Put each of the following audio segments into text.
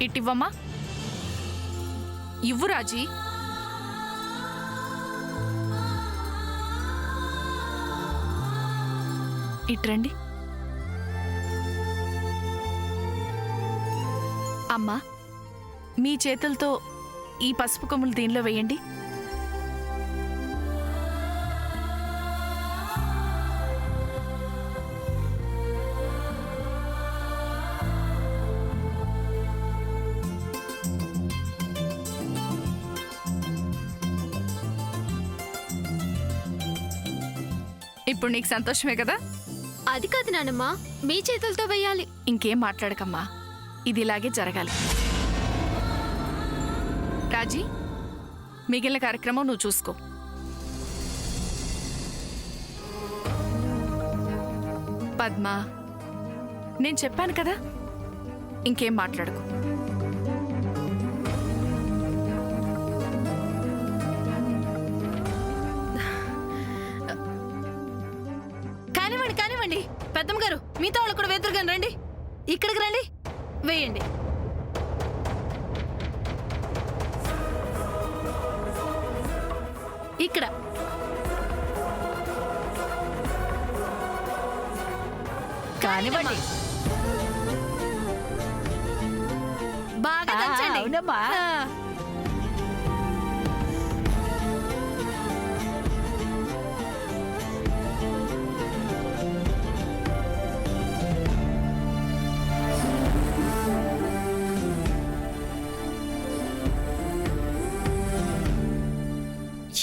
ఇటివ్వమ్మా. ఇవ్వు రాజీ. ఇట్రండి. అమ్మా, మీ చేతులతో ఈ పసుపు కొమ్ములు దీనిలో వేయండి. ఇప్పుడు నీకు సంతోషమే కదా? అది కాదు నానమ్మా, మీ చేతులతో వెయ్యాలి. ఇంకేం మాట్లాడకమ్మా, ఇది ఇలాగే జరగాలి. రాజీ, మిగిలిన కార్యక్రమం నువ్వు చూసుకో. పద్మ, నేను చెప్పాను కదా, ఇంకేం మాట్లాడకు. కానివ్వండి కానివ్వండి, పెద్దమ్మ గారు మీతో వాళ్ళు కూడా వేద్దరుగాని రండి. ఇక్కడికి రండి, వేయండి. ఇక్కడ కానివ్వండి. బాగా దంచండి. అవునమ్మా.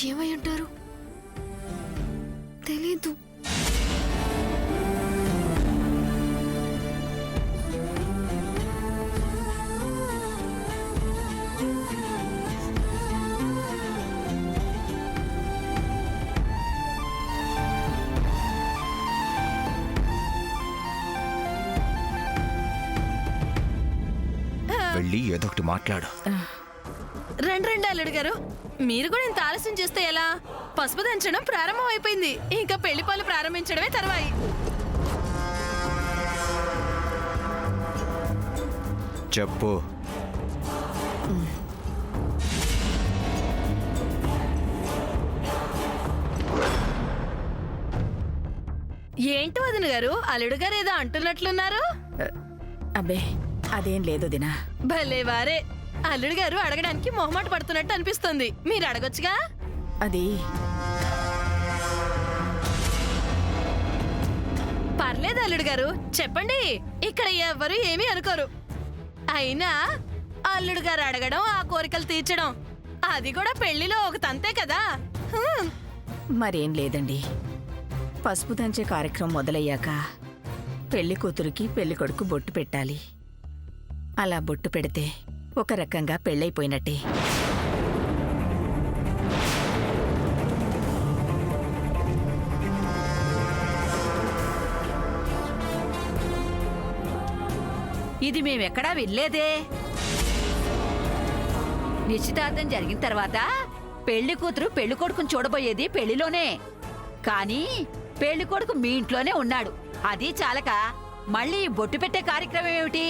ఏమై ఉంటారు తెలీదు. వెళ్ళి ఏదో ఒకటి మాట్లాడు. రండి రండి అల్లుడు గారు, మీరు కూడా ఇంత ఆలస్యం చేస్తే ఎలా? పసుపు దంచడం ప్రారంభం అయిపోయింది, ఇంకా పెళ్లి పనులు ప్రారంభించడమే తర్వాయి. చెప్పు. ఏంటి వదిన గారు, అల్లుడు గారు ఏదో అంటున్నట్లున్నారు? అబ్బే అదేం లేదు దినా. భలే వారే, అల్లుడు గారు అడగడానికి మొహమాట పడుతున్నట్టు అనిపిస్తుంది, మీరు అడగొచ్చుగా. అది పర్లేదు అల్లుడు గారు, చెప్పండి, ఇక్కడ ఎవ్వరు ఏమీ అనుకోరు. అయినా అల్లుడు గారు అడగడం, ఆ కోరికలు తీర్చడం, అది కూడా పెళ్లిలో ఒక తంతే కదా. మరేం లేదండి. పసుపు దంచే కార్యక్రమం మొదలయ్యాక పెళ్లి కూతురికి పెళ్లి కొడుకు బొట్టు పెట్టాలి. అలా బొట్టు పెడితే ఒక రకంగా పెళ్ళైపోయినట్టే. ఇది మేమెక్కడా వినలేదే. నిశ్చితార్థం జరిగిన తర్వాత పెళ్లి కూతురు పెళ్లి కొడుకుని చూడబోయేది పెళ్లిలోనే. కానీ పెళ్లి కొడుకు మీ ఇంట్లోనే ఉన్నాడు. అది చాలక మళ్ళీ బొట్టు పెట్టే కార్యక్రమం ఏమిటి?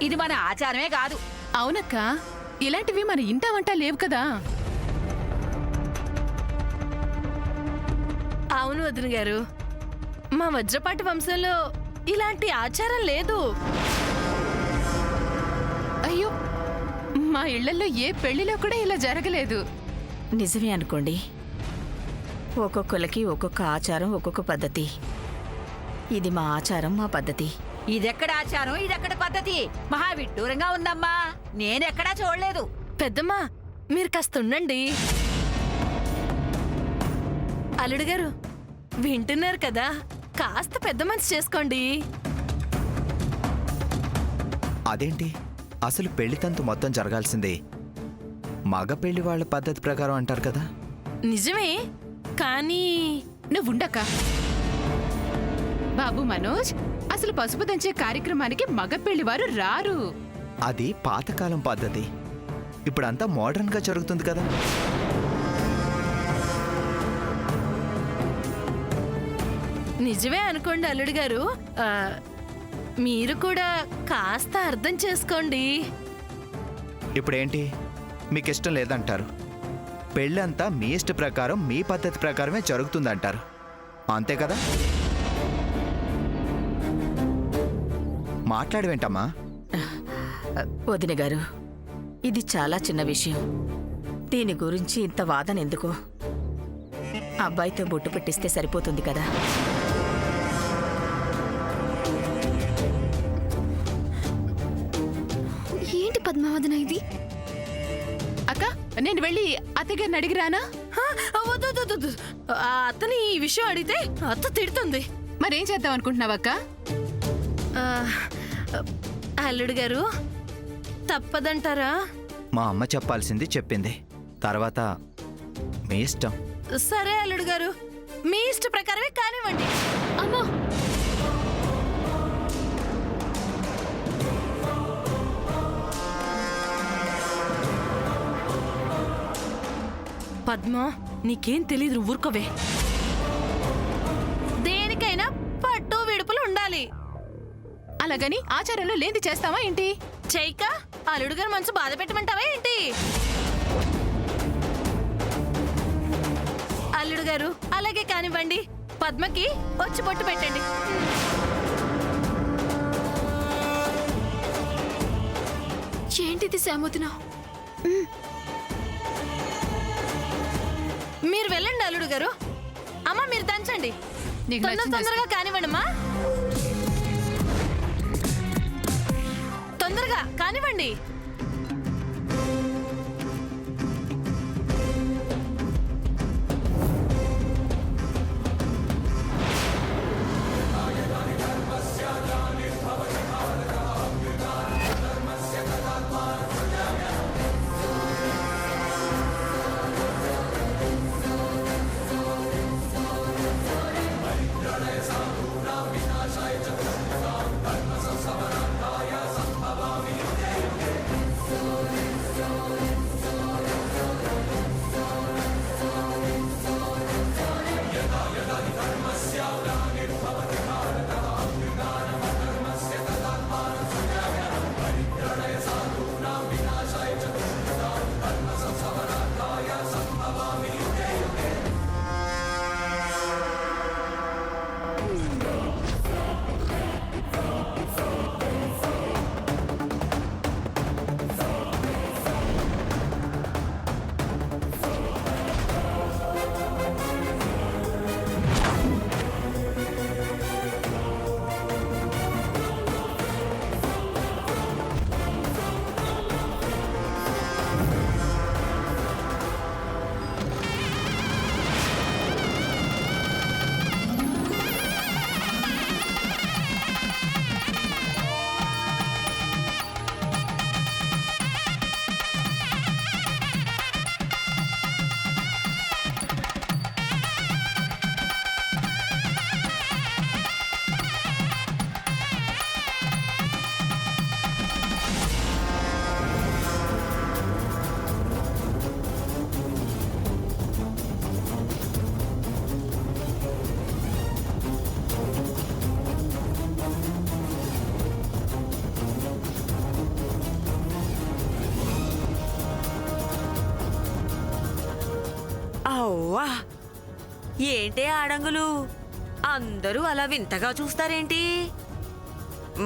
ఇది మన ఆచారమే కాదు. అవునక్క, ఇలాంటివి మన ఇంట వంట లేవు కదా. అవును వదిన గారు, మా వజ్రపాటి వంశంలో ఇలాంటి ఆచారం లేదు. అయ్యో, మా ఇళ్లలో ఏ పెళ్లిలో కూడా ఇలా జరగలేదు. నిజమే అనుకోండి. ఒక్కొక్కరికి ఒక్కొక్క ఆచారం, ఒక్కొక్క పద్ధతి. ఇది మా ఆచారం, మా పద్ధతి. ఇదెక్కడ ఆచారం, ఇదెక్కడ పద్ధతి? మహా విడ్డూరంగా ఉందమ్మా, నేనెక్కడా చూడలేదు. పెద్దమ్మా, మీరు కాస్త ఉండండి. అల్లుడు గారు వింటున్నారు కదా, కాస్త పెద్ద మనసు చేసుకోండి. అదేంటి, అసలు పెళ్లి తంతు మొత్తం జరగాల్సిందే మగ పెళ్లి వాళ్ళ పద్ధతి ప్రకారం అంటారు కదా. నిజమే, కానీ నువ్వుండక్క. బాబు మనోజ్, అసలు పసుపు దంచే కార్యక్రమానికి మగ పెళ్లివారు రారు. అది పాతకాలం పద్ధతి, ఇప్పుడంతా మోడర్న్ గా జరుగుతుంది కదా. నిజమే అనుకోండి అల్లుడు గారు, మీరు కూడా కాస్త అర్థం చేసుకోండి. ఇప్పుడేంటి మీకు ఇష్టం లేదంటారు, పెళ్ళంతా మీ ఇష్ట ప్రకారం మీ పద్ధతి ప్రకారమే జరుగుతుందంటారు, అంతే కదా? మాట్లాడవేంటమ్మా? వదిన గారు, ఇది చాలా చిన్న విషయం. దీని గురించి ఇంత వాదన ఎందుకు? అబ్బాయితో బొట్టు పెట్టిస్తే సరిపోతుంది కదా. ఏంటి పద్మావదన ఇది? అక్క, నేను వెళ్ళి అత్తగారిని అడిగిరానా? వద్దు, వద్దు, వద్దు, వద్దు. ఆ అత్తని ఈ విషయం అడిగితే అత్త తిడుతుంది. మరేం చేద్దాం అనుకుంటున్నావక్క? ఆ, అల్లుడు గారు తప్పదంటారా? మా అమ్మ చెప్పాల్సింది చెప్పింది, తర్వాత మీ ఇష్టం. సరే అల్లుడు గారు, మీ ఇష్ట ప్రకారమే కానివ్వండి. అమ్మా, పద్మ, నీకేం తెలీదు, ఊరుకోవే. దేనికైనా పట్టు విడుపులు ఉండాలి. అలాగని ఆచారంలో లేనిది చేస్తావా ఏంటి? చెయ్యక అల్లుడు గారు మనసు బాధ పెట్టమంటావా ఏంటి? అల్లుడు గారు అలాగే కానివ్వండి. పద్మకి వచ్చి బొట్టు పెట్టండి. ఏంటిది శ్యామోదిన? మీరు వెళ్ళండి అల్లుడు గారు. అమ్మ, మీరు దంచండి. నీకు నచ్చింది తొందరగా కానివ్వండి అమ్మా, తొందరగా కానివ్వండి. అవ్వా, ఏంటే ఆడంగులు, అందరూ అలా వింతగా చూస్తారేంటి?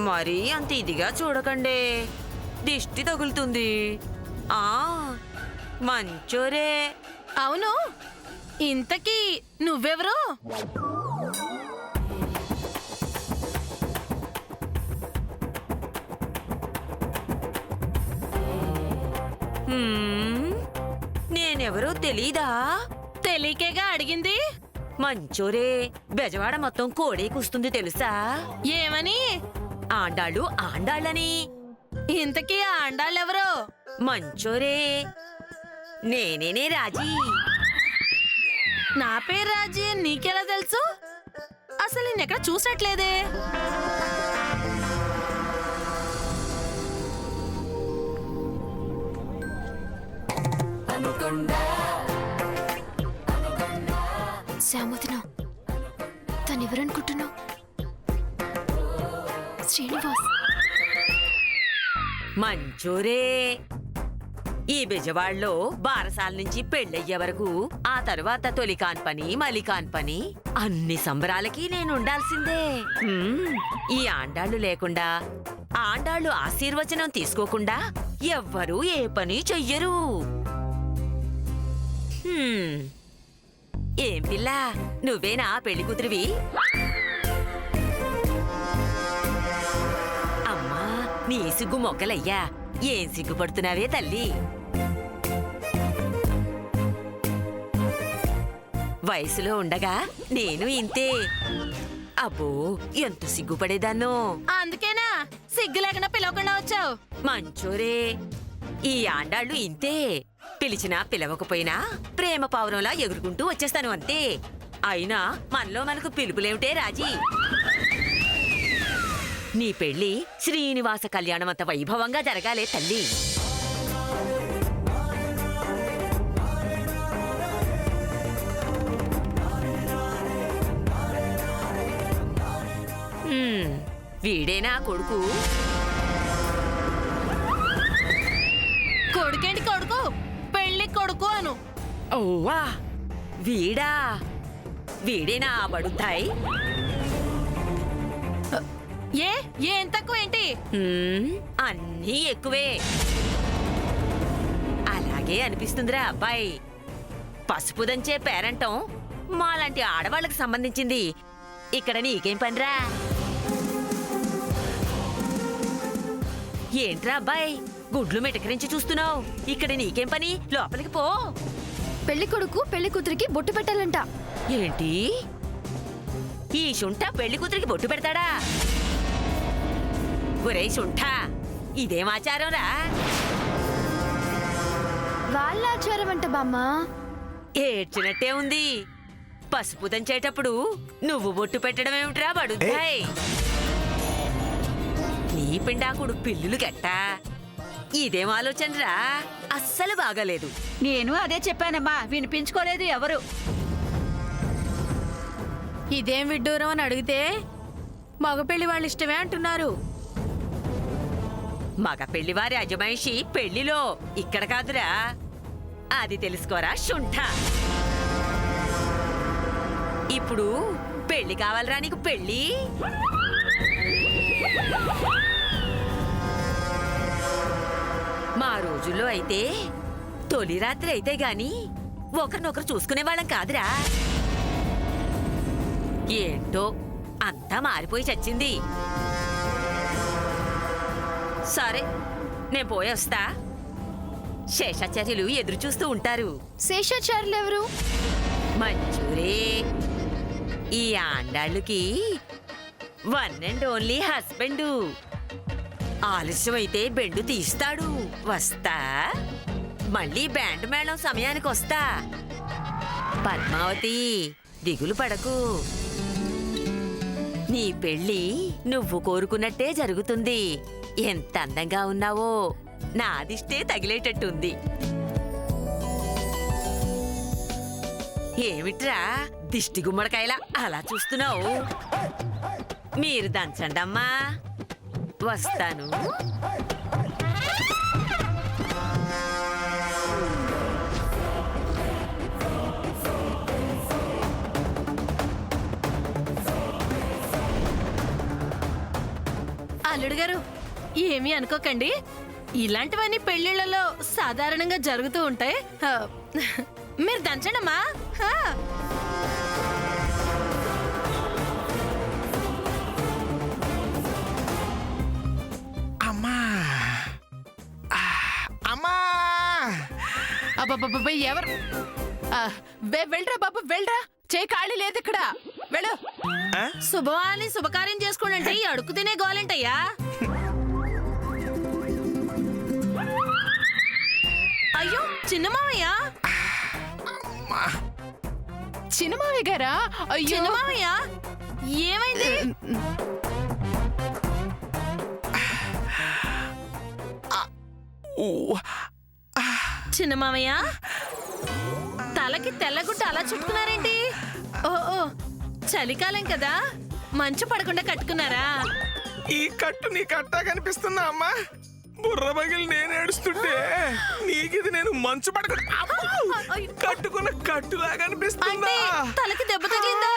మరీ అంత ఇదిగా చూడకండే, దిష్టి తగులుతుంది. ఆ మంచోరే. అవును, ఇంతకీ నువ్వెవరు? నేనెవరో తెలీదా? తెలియకేగా అడిగింది. మంచోరే, బెజవాడ మొత్తం కోడే కూస్తుంది తెలుసా? ఏమని? ఆండాళ్ళు ఆండాళ్ళని. ఇంతకీ ఆ అండాళ్ళెవరో? మంచోరే, నేనేనే రాజీ. నా పేరు రాజీ అని నీకెలా తెలుసు? అసలు నేనెక్కడ చూసట్లేదే. శ్యామోదిన, తనెవరనుకుంటున్నావు? శ్రీనివాస్. మంచోరే, ఈ బెజవాడలో బారసాల నుంచి పెళ్ళయ్యే వరకు ఆ తరువాత తొలికాన్ పని మలికాన్ పని అన్ని సంబరాలకి నేను ఉండాల్సిందే. ఈ ఆండాళ్ళు లేకుండా ఆండాళ్ళు ఆశీర్వచనం తీసుకోకుండా ఎవ్వరూ ఏ పని చెయ్యరు. ఏం పిల్ల, నువ్వేనా పెళ్లి కూతురివి? అమ్మా, నీ సిగ్గు మొగ్గలయ్యా, ఏం సిగ్గుపడుతున్నావే తల్లి? వయసులో ఉండగా నేను ఇంతే. అబ్బో, ఎంత సిగ్గుపడేదాన్నో. అందుకేనా సిగ్గు లేకుండా పిలవకుండా వచ్చావు? మంచోరే, ఈ ఆండాళ్ళు ఇంతే. పిలిచినా పిలవకపోయినా ప్రేమ పావురంలా ఎగురుకుంటూ వచ్చేస్తాను అంతే. అయినా మనలో మనకు పిలుపులేమిటే రాజీ? నీ పెళ్లి శ్రీనివాస కళ్యాణం అంత వైభవంగా జరగాలే తల్లి. వీడేనా కొడుకు? కొడుకేంటి కొడుకు? పెళ్లి కొడుకు అను. ఓవా, వీడా? వీడేనా బడుద్దాయి? ఏం తక్కువ ఏంటి? అన్నీ ఎక్కువే. అలాగే అనిపిస్తుందిరా అబ్బాయి. పసుపు దంచే పేరంటం మాలాంటి ఆడవాళ్ళకి సంబంధించింది. ఇక్కడ నీకేం పనిరా? ఏంట్రా అబ్బాయి, గుడ్లు మెటకరించి చూస్తున్నావు? ఇక్కడ నీకేం పని? లోపలికి పో. పెళ్లి కొడుకు పెళ్లి కూతురికి బొట్టు పెట్టాలంట. ఏంటి, ఈ శుంఠ పెళ్లి కూతురికి బొట్టు పెడతాడా? ఒరే శుంఠ, ఇదేం ఆచారంరా? వాళ్ళ ఆచారం అంట బామ్మ. ఏడ్చినట్టే ఉంది. పసుపు దంచేటప్పుడు నువ్వు బొట్టు పెట్టడం ఏమిట్రా బడుద్దాయ్? నీ పిండాకుడు పిల్లులు గట్టా. ఇదేం ఆలోచనరా? అస్సలు బాగాలేదు. నేను అదే చెప్పానమ్మా, వినిపించుకోలేదు ఎవరు. ఇదేం విడ్డూరం అని అడిగితే మగ పెళ్లి వాళ్ళు ఇష్టమే అంటున్నారు. మగ పెళ్లివారి అజమాయిషి పెళ్లిలో, ఇక్కడ కాదురా. అది తెలుసుకోరా శుంఠ. ఇప్పుడు పెళ్లి కావాలరా నీకు? పెళ్లి మా రోజుల్లో అయితే తొలి రాత్రి అయితే గాని ఒకరినొకరు చూసుకునే వాళ్ళం కాదురా. ఏంటో అంతా మారిపోయి చచ్చింది. సరే, నేను పోయొస్తా. శేషాచార్యులు ఎదురు చూస్తూ ఉంటారు. శేషాచార్యులు ఎవరు? మంచూరే, ఈ ఆండాళ్ళకి వన్ అండ్ ఓన్లీ హస్బెండు. ఆలస్యమైతే బెండు తీస్తాడు. వస్తా, మళ్ళీ బ్యాండ్ మేళం సమయానికి వస్తా. పద్మావతి, దిగులు పడకు. నీ పెళ్ళి నువ్వు కోరుకున్నట్టే జరుగుతుంది. ఎంత అందంగా ఉన్నావో, నా దిష్టే తగిలేటట్టుంది. ఏమిట్రా దిష్టి గుమ్మడికాయలా అలా చూస్తున్నావు? మీరు దంచండమ్మా, వస్తాను. అల్లుడు గారు, ఏమీ అనుకోకండి. ఇలాంటివన్నీ పెళ్లిళ్లలో సాధారణంగా జరుగుతూ ఉంటాయి. మీరు దంచండమ్మా. అమ్మా, అమ్మా, అబ్బబ్బబ్బ, ఎవరు? వెళ్ళరా బాబు, వెళ్ళరా. చేయి ఖాళీ లేదు ఇక్కడ. వెళ్ళు. శుభవాన్ని శుభకార్యం చేసుకోండి. అడుగు తినే గోలంటయ్యా. అయ్యో చిన్నమావయ్య. చిన్నమావయ్య గారా? అయ్యో చిన్నమావయ్య, ఏమైంది? చిన్నమావయ్య, తలకి తెల్లగుడ్డ అలా చుట్టుకున్నారేంటి? ఓ, చలికాలం కదా, మంచు పడకుండా కట్టుకున్నారా? ఈ కట్టు నీ కట్టా కనిపిస్తుందా అమ్మా? బుర్ర బగిలి నేను ఏడుస్తుంటే నీకు మంచు పడక కట్టుకున్న కట్టులాగా అనిపిస్తుందా? తలకి దెబ్బ తగిలిందా?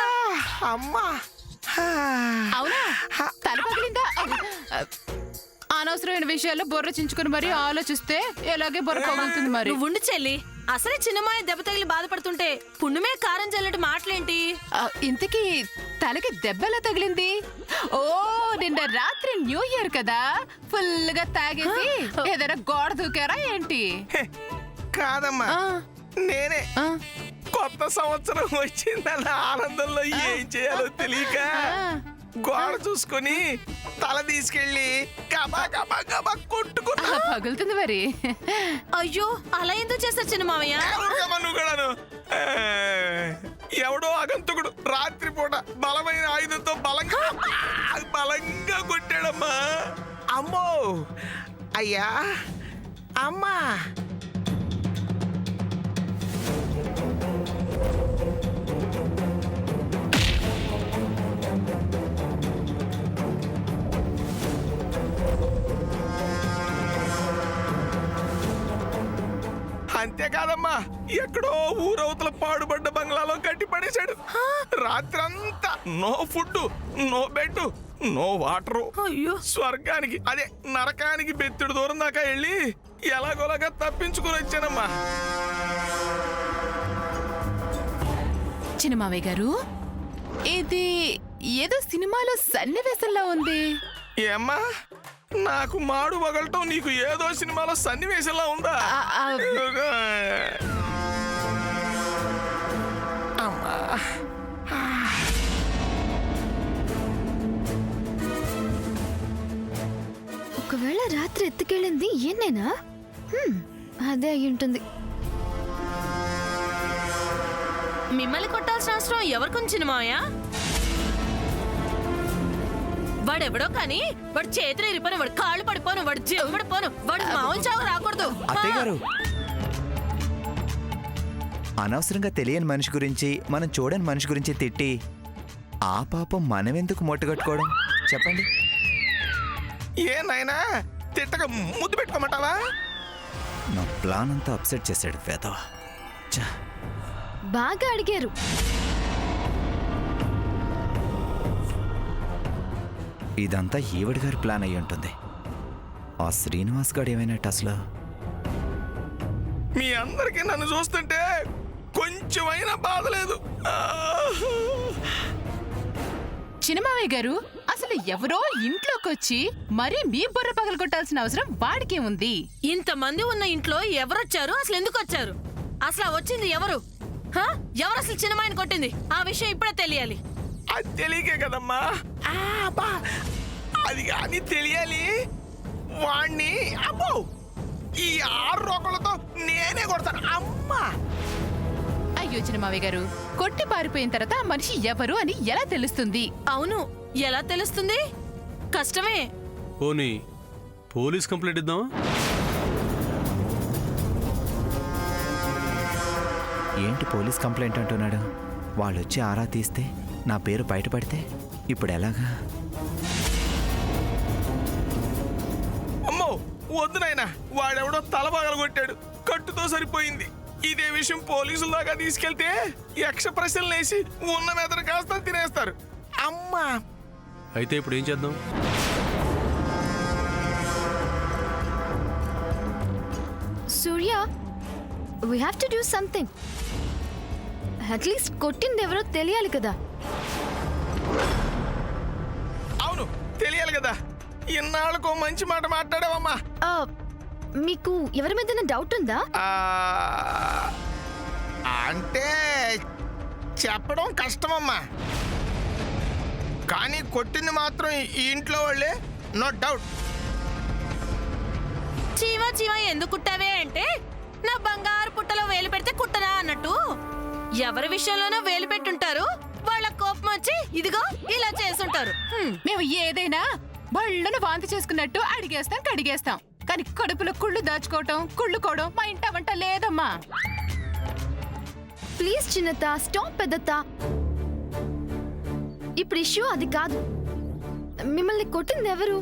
అమ్మా అవునా తల పగిలిందా? అనవసరమైన విషయాల్లో బుర్ర చించుకుని మరీ ఆలోచిస్తే ఎలాగే బుర్ర పగులుతుంది మరి. నువ్వు ఉండి చెల్లి, అసలే చిన్నమాయ దెబ్బ తగిలి బాధపడుతుంటే పుణ్యమే కారం చల్లటి మాటలేంటి? ఇంతకీ తలకి దెబ్బలా తగిలింది? ఓ నిన్న రాత్రి న్యూ ఇయర్ కదా, ఫుల్ గా తాగేసి ఏదైనా గోడ దూకారా ఏంటి? కాదమ్మా, ఆ, నేనే ఆ, కొత్త సంవత్సరం వచ్చిందన్న ఆనందంలో ఏం చేయాలో తెలియక గోడ చూసుకొని తల తీసుకెళ్ళి గబా గబా గబా కొట్టుకున్నా. పగులుతుంది మరి. అయ్యో, అలా ఎందుకు చేస్తారు చిన్న మామయ్య? నువ్వు కూడాను. ఎవడో అగంతకుడు రాత్రిపూట బలమైన ఆయుధంతో బలంగా కొట్టాడమ్మా. అమ్మో అయ్యా అమ్మా. అంతేకాదమ్మా, ఎక్కడో ఊరవతల పాడుబడ్డ బంగ్లాలో కట్టి పడేశాడు. రాత్రంతా no food, no bed, no water. అయ్యో, స్వర్గానికి అదే నరకానికి బెత్తుడు దూరం దాకా వెళ్ళి ఎలాగోలాగా తప్పించుకుని వచ్చానమ్మా. చిన్న మావయ్య గారు, ఇది ఏదో సినిమాలో సన్నివేశంలా ఉంది. ఏమ్మా, నాకు మాడు వగలటం నీకు ఏదో సినిమాలో సన్నివేశంలా ఉందా? అమ్మా, ఒకవేళ రాత్రి ఎత్తుకెళ్ళింది ఏనేనా? అదే అయి ఉంటుంది. మిమ్మల్ని కొట్టాల్సిన అవసరం ఎవరికి చిన్న మామయ్య? వాడెవడో కానీ వాడు చేతులు ఇరిపోను, వాడు కాళ్ళు పడిపోను, వాడు చెమ్మడిపోను, వాడు మామూలు చావు రాకూడదు. అత్తయ్య గారు, అనవసరంగా తెలియని మనిషి గురించి మనం చూడని మనిషి గురించి తిట్టి ఆ పాపం మనమెందుకు మొట్టగట్టుకోవడం చెప్పండి. ఏ నాయనా, తిట్టగా ముద్దు పెట్టుకోమంటావా? నా ప్లాన్ అంతా అప్సెట్ చేశాడు వేదవ. బాగా అడిగారు. ఇదంతా ఈవిడ గారి ప్లాన్ అయ్యి ఉంటుంది. ఆ శ్రీనివాస్ గారు ఏమైనా అసలు? మీ అందరికీ నన్ను చూస్తుంటే కొంచెమైనా బాధ లేదు. చిన్నమావయ్య గారు, అసలు ఎవరో ఇంట్లోకి వచ్చి మరీ మీ బుర్ర పగలు కొట్టాల్సిన అవసరం వాడికే ఉంది. ఇంతమంది ఉన్న ఇంట్లో ఎవరొచ్చారు? అసలు ఎందుకు వచ్చారు? అసలు వచ్చింది ఎవరు? ఎవరు అసలు చిన్నమాయని కొట్టింది? ఆ విషయం ఇప్పుడే తెలియాలి. అది తెలియకే కదమ్మా. అది కానీ తెలియాలి. వాణ్ణి అబ్బో ఈ 6 రోకలతో నేనే కొడతాను. అమ్మా, అయ్యో చిన్నమావయ్య గారు, కొట్టి పారిపోయిన తర్వాత ఆ మనిషి ఎవరు అని ఎలా తెలుస్తుంది? అవును, ఎలా తెలుస్తుంది? కష్టమే. పోనీ పోలీస్ కంప్లైంట్ ఇద్దాం. ఏంటి పోలీస్ కంప్లైంట్ అంటున్నాడు? వాళ్ళు వచ్చి ఆరా తీస్తే నా పేరు బయటపడితే ఇప్పుడు ఎలాగా? అమ్మో వద్దు నాయనా, వాడెవడో తల పగలు కొట్టాడు, కట్టుతో సరిపోయింది. ఇదే విషయం పోలీసుల దాకా తీసుకెళ్తే యక్ష ప్రశ్నలు వేసి ఉన్న మెదడు కాస్త తినేస్తారు. అమ్మా, అయితే ఇప్పుడు ఏం చేద్దాం? Surya, we have to do something. At least కొట్టింది ఎవరో తెలియాలి కదా. అవును తెలియాలి కదా. ఇన్నాళ్ళకో మంచి మాట మాట్లాడావమ్మా. మీకు ఎవరి మీద డౌట్ ఉందా? అంటే చెప్పడం కష్టమమ్మా, కానీ కొట్టింది మాత్రం ఈ ఇంట్లో వాళ్ళే, నో డౌట్. చీవా చీవా ఎందుకు కుట్టావే అంటే నా బంగారు పుట్టలో వేలు పెడితే కుట్టనా అన్నట్టు ఎవరి విషయంలోనో వేలు పెట్టుంటారు. వాళ్ళ కోపం వచ్చి ఇదిగో ఇలా చేసుంటారు. మేము ఏదైనా బళ్ళను వాంతి చేసుకున్నట్టు అడిగేస్తాం కడిగేస్తాం, కానీ కడుపులో కుళ్ళు దాచుకోవటం కుళ్ళుకోవడం మా ఇంట వంట లేదమ్మా. ప్లీజ్ చిన్నత, స్టాప్ పెద్దత. ఇప్పుడు ఇష్యూ అది కాదు. మిమ్మల్ని కొట్టింది ఎవరు?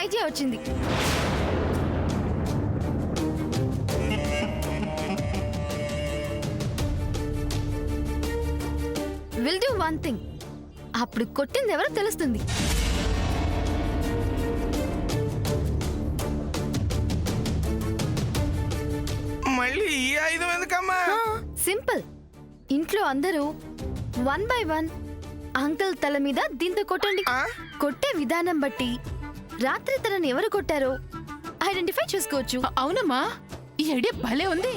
ఐడియా వచ్చింది. Will do one thing. అప్పుడు కొట్టింది ఎవరో తెలుస్తుంది. మళ్ళీ ఈ ఆయుధం ఎందుకమ్మా? సింపుల్. ఇంట్లో అందరూ 1 by 1 అంకుల్ తల మీద దీంతో కొట్టండి. కొట్టే విధానం బట్టి రాత్రి తనని ఎవరు కొట్టారో ఐడెంటిఫై చేసుకోవచ్చు. అవునమ్మా, ఈ ఐడియా భలే ఉంది.